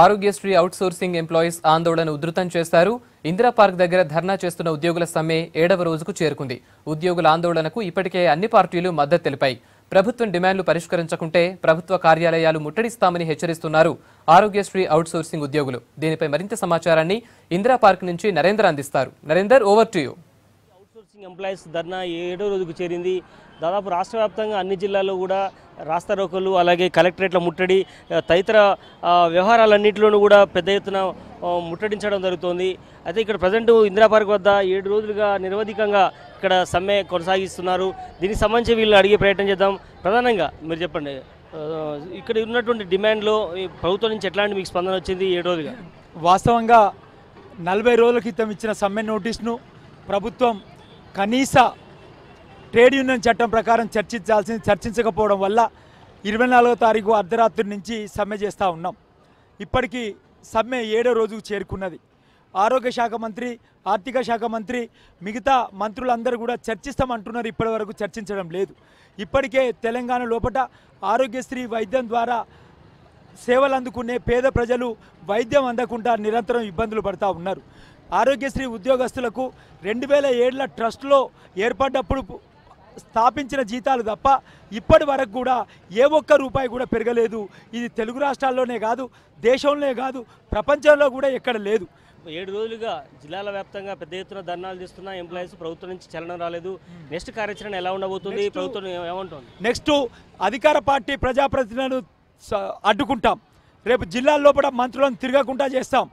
Aarogyasri outsourcing employees ఆందోళన ఉధృతం చేశారు. ఇందిరా పార్క్ దగ్గర ధర్నా చేస్తున్న ఉద్యోగుల సమ్మె 7వ రోజుకు చేరుకుంది. ఉద్యోగుల ఆందోళనకు ఇప్పటికే అన్ని పార్టీలు మద్దతు తెలిపాయి. ప్రభుత్వం డిమాండ్లు పరిష్కరించకుంటే ప్రభుత్వ కార్యాలయాలు ముట్టడిస్తామని హెచ్చరిస్తున్నారు ఆరోగ్యశ్రీ అవుట్సోర్సింగ్ ఉద్యోగులు. దీనిపై మరింత సమాచారాన్ని ఇందిరా పార్క్ నుంచి నరేందర్ అందిస్తారు. Narender, over to you. Outsourcing employees ధర్నా 7వ రోజుకు చేరింది. దాదాపు రాష్ట్ర వ్యాప్తంగా అన్ని జిల్లాల్లో కూడా రాస్తారోకోలు, అలాగే కలెక్టరేట్ల ముట్టడి తదితర వ్యవహారాలన్నింటిలోనూ కూడా పెద్ద ఎత్తున ముట్టడించడం జరుగుతోంది. అయితే ఇక్కడ ప్రజెంట్ ఇందిరా పార్క్ వద్ద 7 రోజులుగా నిరవధికంగా ఇక్కడ సమ్మె కొనసాగిస్తున్నారు. దీనికి సంబంధించి వీళ్ళు అడిగే ప్రయత్నం చేద్దాం. ప్రధానంగా మీరు చెప్పండి, ఇక్కడ ఉన్నటువంటి డిమాండ్లో ప్రభుత్వం నుంచి ఎట్లాంటి మీకు స్పందన వచ్చింది 7 రోజులుగా? వాస్తవంగా 40 రోజుల క్రితం ఇచ్చిన సమ్మె నోటీస్ను ప్రభుత్వం కనీస ట్రేడ్ యూనియన్ చట్టం ప్రకారం చర్చించకపోవడం వల్ల 24వ తారీఖు అర్ధరాత్రి నుంచి సమ్మె చేస్తూ ఉన్నాం. ఇప్పటికీ సమ్మె 7వ రోజుకు చేరుకున్నది. ఆరోగ్య శాఖ మంత్రి, ఆర్థిక శాఖ మంత్రి, మిగతా మంత్రులందరూ కూడా చర్చిస్తామంటున్నారు. ఇప్పటి వరకు చర్చించడం లేదు. ఇప్పటికే తెలంగాణ లోపల ఆరోగ్యశ్రీ వైద్యం ద్వారా సేవలు అందుకునే పేద ప్రజలు వైద్యం అందకుండా నిరంతరం ఇబ్బందులు పడుతూ ఉన్నారు. ఆరోగ్యశ్రీ ఉద్యోగస్తులకు 2007 ట్రస్ట్లో ఏర్పడ్డప్పుడు స్థాపించిన జీతాలు తప్ప ఇప్పటి వరకు కూడా ఏ ఒక్క రూపాయి కూడా పెరగలేదు. ఇది తెలుగు రాష్ట్రాల్లోనే కాదు, దేశంలోనే కాదు, ప్రపంచంలో కూడా ఎక్కడ లేదు. 7 రోజులుగా జిల్లాల వ్యాప్తంగా పెద్ద ఎత్తున ధర్నాలు చేస్తున్న ఎంప్లాయీస్, ప్రభుత్వం నుంచి చలనం రాలేదు. నెక్స్ట్ కార్యాచరణ ఎలా ఉండబోతుంది? ప్రభుత్వం ఏమంటుంది? నెక్స్ట్ అధికార పార్టీ ప్రజాప్రతినిధులను అడ్డుకుంటాం. రేపు జిల్లాల లోపల మంత్రులను తిరగకుండా చేస్తాం.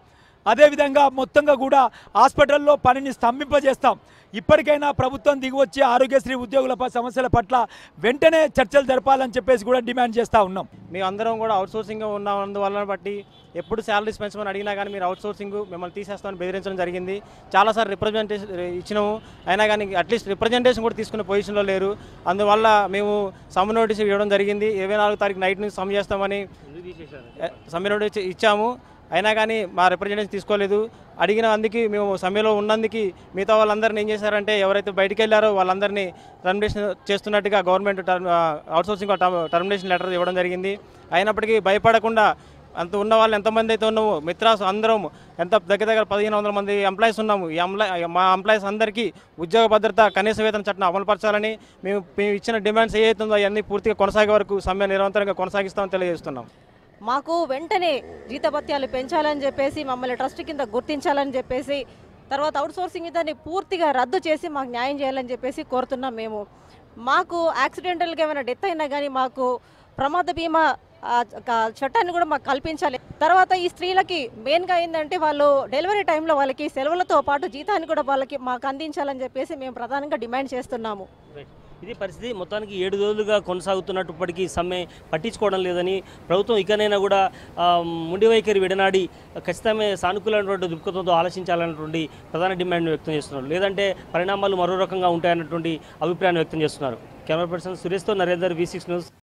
అదేవిధంగా మొత్తంగా కూడా హాస్పిటల్లో పనిని స్తంభింపజేస్తాం. ఇప్పటికైనా ప్రభుత్వం దిగివచ్చి ఆరోగ్యశ్రీ ఉద్యోగుల సమస్యల పట్ల వెంటనే చర్చలు జరపాలని చెప్పేసి కూడా డిమాండ్ చేస్తూ ఉన్నాం. మేము అందరం కూడా అవుట్సోర్సింగ్ ఉన్నందువలన బట్టి ఎప్పుడు శాలరీస్ పెంచమని అడిగినా కానీ మీరు అవుట్సోర్సింగ్ మిమ్మల్ని తీసేస్తామని బెదిరించడం జరిగింది. చాలాసార్లు రిప్రజెంటేషన్ ఇచ్చినాము, అయినా కానీ అట్లీస్ట్ రిప్రజెంటేషన్ కూడా తీసుకునే పొజిషన్లో లేరు. అందువల్ల మేము సమ్మె నోటీస్ ఇవ్వడం జరిగింది. 24వ తారీఖు నైట్ నుంచి సమ్మె చేస్తామని సమ్మె నోటీస్ ఇచ్చాము. అయినా కానీ మా రిప్రజెంటేషన్ తీసుకోలేదు. అడిగిన అందుకు మేము సమ్మెలో ఉన్నందుకు మిగతా వాళ్ళందరినీ ఏం చేశారంటే, ఎవరైతే బయటికి వెళ్ళారో వాళ్ళందరినీ టర్మినేషన్ చేస్తున్నట్టుగా గవర్నమెంట్ అవుట్సోర్సింగ్ టర్మినేషన్ లెటర్ ఇవ్వడం జరిగింది. అయినప్పటికీ భయపడకుండా అంత ఉన్న వాళ్ళు ఎంతమంది అయితే ఉన్నామో మిత్రాస్ అందరం దగ్గర 1500 మంది ఎంప్లాయీస్ ఉన్నాము. మా ఎంప్లాయీస్ అందరికీ ఉద్యోగ భద్రత, కనీస వేతన చట్టం అమలుపరచాలని మేము ఇచ్చిన డిమాండ్స్ ఏవైతుందో అవన్నీ పూర్తిగా కొనసాగే వరకు సమ్మె నిరంతరంగా కొనసాగిస్తామని తెలియజేస్తున్నాం. మాకు వెంటనే జీతభత్యాలు పెంచాలని చెప్పేసి, మమ్మల్ని ట్రస్ట్ కింద గుర్తించాలని చెప్పేసి, తర్వాత అవుట్సోర్సింగ్ దాన్ని పూర్తిగా రద్దు చేసి మాకు న్యాయం చేయాలని చెప్పేసి కోరుతున్నాం. మాకు యాక్సిడెంటల్గా ఏమైనా డెత్ అయినా కానీ మాకు ప్రమాద బీమా చట్టాన్ని కూడా మాకు కల్పించాలి. తర్వాత ఈ స్త్రీలకి మెయిన్గా ఏంటంటే, వాళ్ళు డెలివరీ టైంలో వాళ్ళకి సెలవులతో పాటు జీతాన్ని కూడా వాళ్ళకి మాకు అందించాలని చెప్పేసి మేము ప్రధానంగా డిమాండ్ చేస్తున్నాము. ఇది పరిస్థితి. మొత్తానికి 7 రోజులుగా కొనసాగుతున్నప్పటికీ సమ్మె పట్టించుకోవడం లేదని, ప్రభుత్వం ఇకనైనా కూడా ముండి వైఖరి విడనాడి ఖచ్చితమే సానుకూలమైనటువంటి దృక్పథంతో ఆలోచించాలన్నటువంటి ప్రధాన డిమాండ్ వ్యక్తం చేస్తున్నారు. లేదంటే పరిణామాలు మరో రకంగా ఉంటాయన్నటువంటి అభిప్రాయాన్ని వ్యక్తం చేస్తున్నారు. కెమెరా పర్సన్ సురేష్తో నరేందర్, V6 న్యూస్.